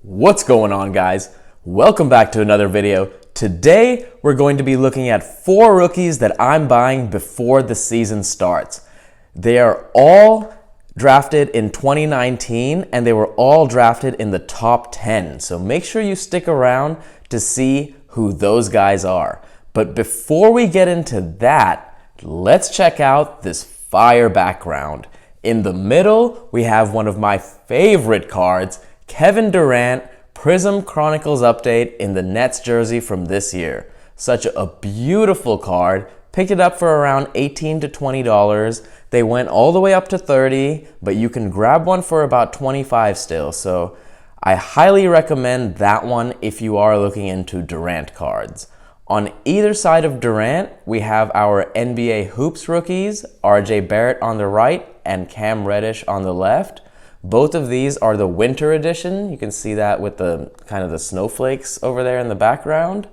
What's going on, guys? Welcome back to another video. Today, we're going to be looking at 4 rookies that I'm buying before the season starts. They are all drafted in 2019 and they were all drafted in the top 10. So make sure you stick around to see who those guys are. But before we get into that, let's check out this fire background. In the middle, we have one of my favorite cards, Kevin Durant, Prism Chronicles update in the Nets jersey from this year. Such a beautiful card. Picked it up for around $18 to $20. They went all the way up to $30, but you can grab one for about $25 still. So I highly recommend that one if you are looking into Durant cards. On either side of Durant, we have our NBA Hoops rookies, RJ Barrett on the right and Cam Reddish on the left. Both of these are the winter edition. You can see that with the kind of the snowflakes over there in the background.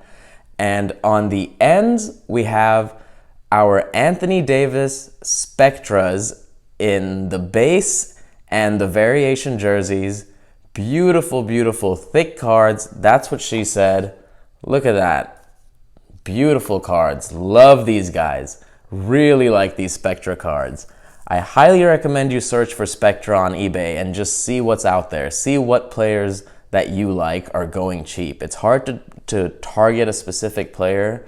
And on the ends, we have our Anthony Davis Spectras in the base and the variation jerseys. Beautiful, beautiful, thick cards. That's what she said. Look at that. Beautiful cards. Love these guys. Really like these Spectra cards. I highly recommend you search for Spectra on eBay and just see what's out there. See what players that you like are going cheap. It's hard to target a specific player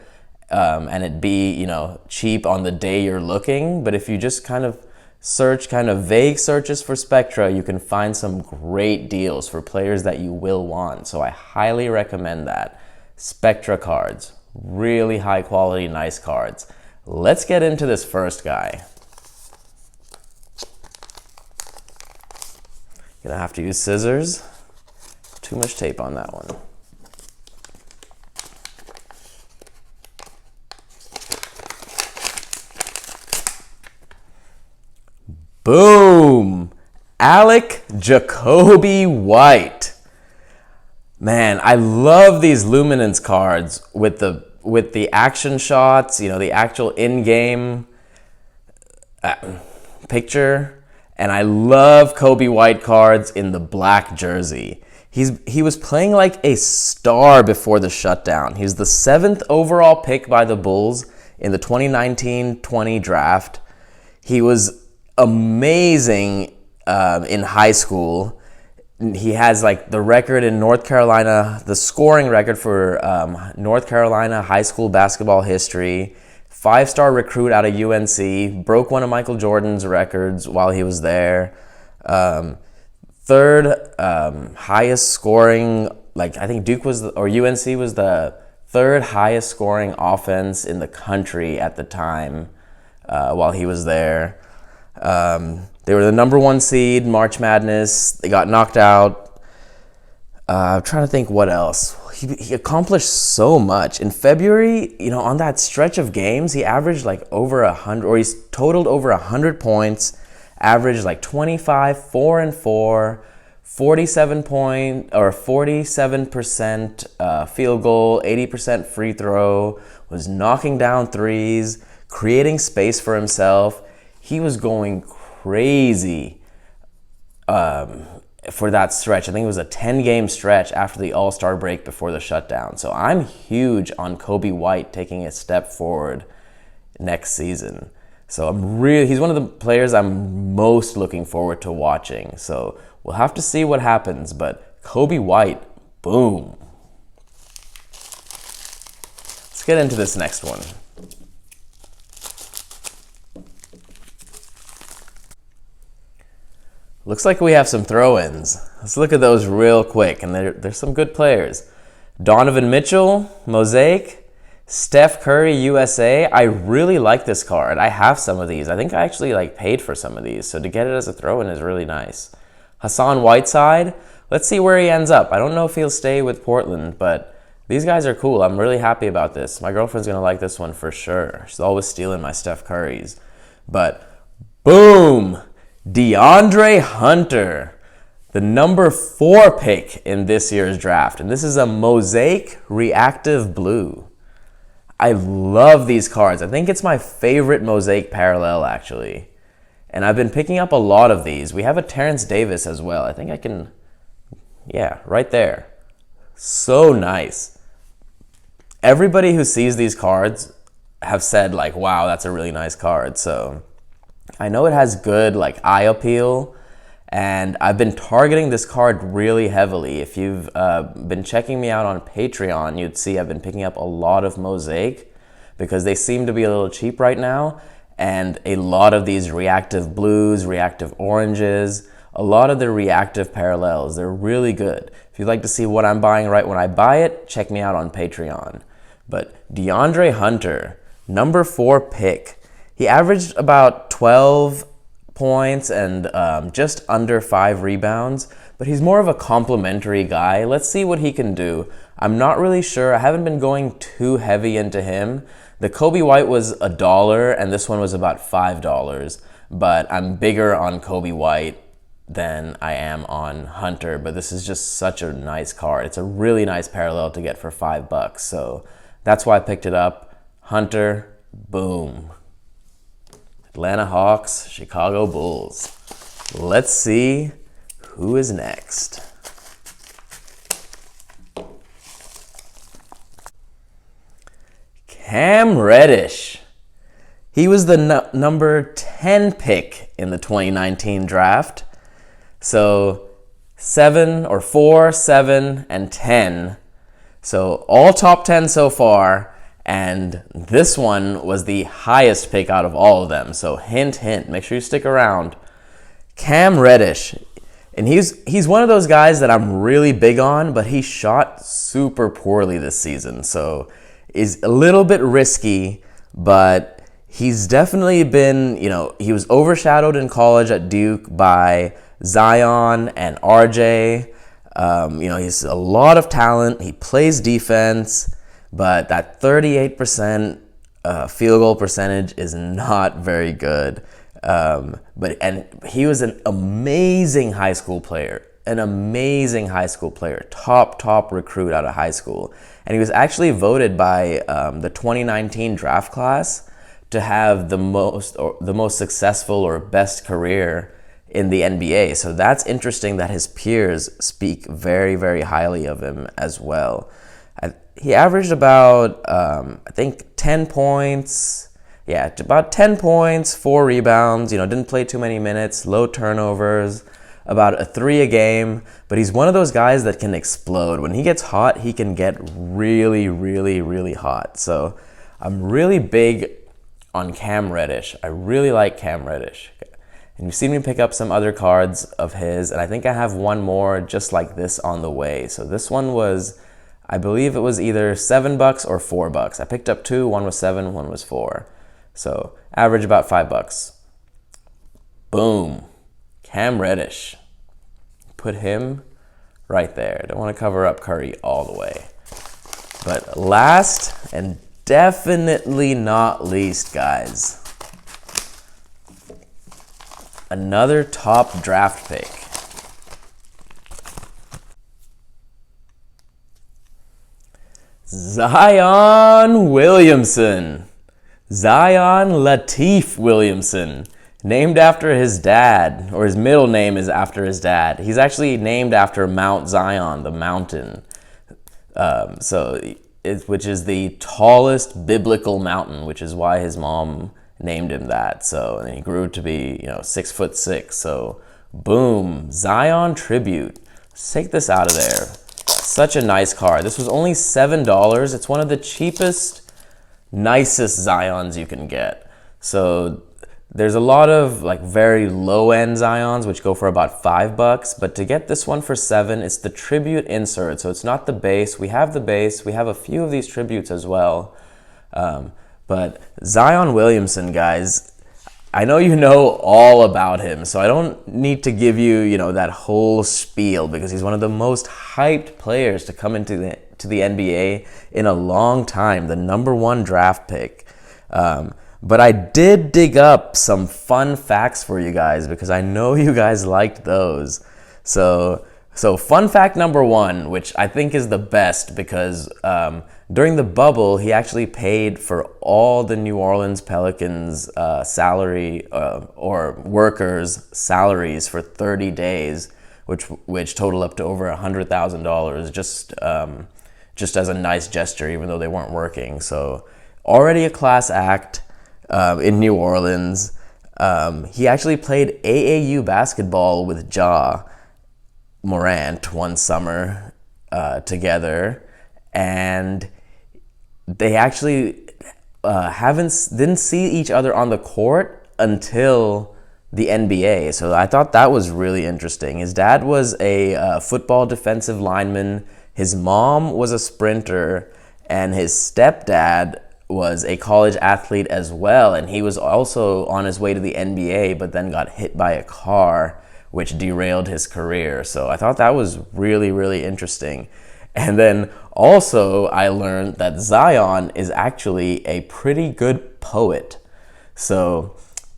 and it be, cheap on the day you're looking. But if you just kind of search vague searches for Spectra, you can find some great deals for players that you will want. So I highly recommend that. Spectra cards. Really high quality, nice cards. Let's get into this first guy. Gonna have to use scissors. Too much tape on that one. Boom! Alec Jacoby White. Man, I love these Luminance cards with the action shots, the actual in-game picture. And I love Kobe White cards in the black jersey. He was playing like a star before the shutdown. He's the 7th overall pick by the Bulls in the 2019-20 draft. He was amazing in high school. He has like the record in North Carolina, the scoring record for North Carolina high school basketball history. 5-star recruit out of UNC, broke one of Michael Jordan's records while he was there. Third highest scoring, I think UNC was the 3rd highest scoring offense in the country at the time while he was there. They were the number 1 seed, March Madness. They got knocked out. I'm trying to think what else. He accomplished so much. In February, on that stretch of games, he averaged over 100, or he's totaled over 100 points, averaged 25, 4 and 4, 47% field goal, 80% free throw, was knocking down threes, creating space for himself. He was going crazy for that stretch. I think it was a 10-game stretch after the All-Star break before the shutdown. So I'm huge on Kobe White taking a step forward next season. So he's one of the players I'm most looking forward to watching. So we'll have to see what happens, but Kobe White, boom. Let's get into this next one. Looks like we have some throw-ins. Let's look at those real quick, and there's some good players. Donovan Mitchell, Mosaic. Steph Curry, USA. I really like this card. I have some of these. I think I actually paid for some of these, so to get it as a throw-in is really nice. Hassan Whiteside. Let's see where he ends up. I don't know if he'll stay with Portland, but these guys are cool. I'm really happy about this. My girlfriend's going to like this one for sure. She's always stealing my Steph Currys. But boom! DeAndre Hunter, the number 4 pick in this year's draft. And this is a Mosaic Reactive Blue. I love these cards. I think it's my favorite Mosaic parallel, actually. And I've been picking up a lot of these. We have a Terrence Davis as well. I think I can Yeah, right there. So nice. Everybody who sees these cards have said like, wow, that's a really nice card. So I know it has good like eye appeal, and I've been targeting this card really heavily. If you've been checking me out on Patreon, you'd see I've been picking up a lot of Mosaic because they seem to be a little cheap right now, and a lot of these reactive blues, reactive oranges, a lot of the reactive parallels, they're really good. If you'd like to see what I'm buying right when I buy it, check me out on Patreon. But DeAndre Hunter, number 4 pick. He averaged about 12 points and just under 5 rebounds, but he's more of a complimentary guy. Let's see what he can do. I'm not really sure. I haven't been going too heavy into him. The Kobe White was $1 and this one was about $5, but I'm bigger on Kobe White than I am on Hunter, but this is just such a nice card. It's a really nice parallel to get for $5, so that's why I picked it up. Hunter, boom. Atlanta Hawks, Chicago Bulls. Let's see who is next. Cam Reddish. He was the number 10 pick in the 2019 draft. So 4, 7, and 10. So all top 10 so far. And this one was the highest pick out of all of them. So hint, hint, make sure you stick around. Cam Reddish. And he's one of those guys that I'm really big on, but he shot super poorly this season. So is a little bit risky, but he's definitely been, he was overshadowed in college at Duke by Zion and RJ. He's a lot of talent. He plays defense. But that 38% field goal percentage is not very good. And he was an amazing high school player. Top recruit out of high school. And he was actually voted by the 2019 draft class to have the most successful or best career in the NBA. So that's interesting that his peers speak very, very highly of him as well. He averaged about, 10 points. Yeah, about 10 points, 4 rebounds. Didn't play too many minutes, low turnovers, about a 3 a game. But he's one of those guys that can explode. When he gets hot, he can get really, really, really hot. So I'm really big on Cam Reddish. I really like Cam Reddish. And you've seen me pick up some other cards of his, and I think I have one more just like this on the way. So this one was, I believe it was either $7 or $4. I picked up 2, one was 7, one was 4. So average about $5. Boom. Cam Reddish. Put him right there. Don't want to cover up Curry all the way. But last and definitely not least, guys, another top draft pick. Zion Williamson. Zion Latif Williamson. Named after his dad, or his middle name is after his dad. He's actually named after Mount Zion, the mountain. Which is the tallest biblical mountain, which is why his mom named him that. So, and he grew to be, 6'6". So, boom, Zion tribute. Let's take this out of there. Such a nice card. This was only $7. It's one of the cheapest, nicest Zions you can get. So there's a lot of very low-end Zions which go for about $5, but to get this one for $7, it's the tribute insert. So it's not the base. We have the base. We have a few of these tributes as well. But Zion Williamson, guys, I know you know all about him, so I don't need to give you, that whole spiel because he's one of the most hyped players to come into the NBA in a long time, the number 1 draft pick. But I did dig up some fun facts for you guys because I know you guys liked those. So fun fact number 1, which I think is the best because during the bubble, he actually paid for all the New Orleans Pelicans salary or workers' salaries for 30 days, which total up to over $100,000 just as a nice gesture, even though they weren't working. So already a class act in New Orleans. He actually played AAU basketball with Morant one summer together, and they actually didn't see each other on the court until the NBA. So I thought that was really interesting. His dad was a football defensive lineman. His mom was a sprinter, and his stepdad was a college athlete as well. And he was also on his way to the NBA, but then got hit by a car, which derailed his career. So I thought that was really, really interesting. And then also I learned that Zion is actually a pretty good poet. So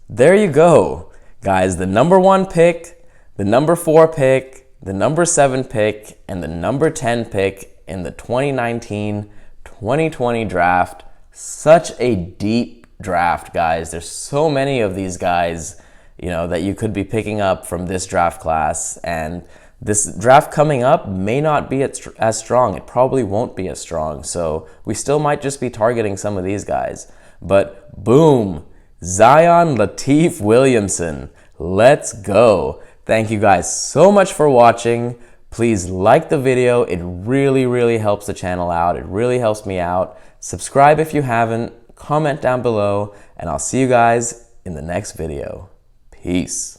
there you go, guys. The number 1 pick, the number 4 pick, the number 7 pick, and the number 10 pick in the 2019-2020 draft. Such a deep draft, guys. There's so many of these guys, that you could be picking up from this draft class, and this draft coming up may not be as strong. It probably won't be as strong, so we still might just be targeting some of these guys. But boom, Zion Latif Williamson. Let's go. Thank you guys so much for watching. Please like the video. It really, really helps the channel out. It really helps me out. Subscribe if you haven't. Comment down below, and I'll see you guys in the next video. Peace.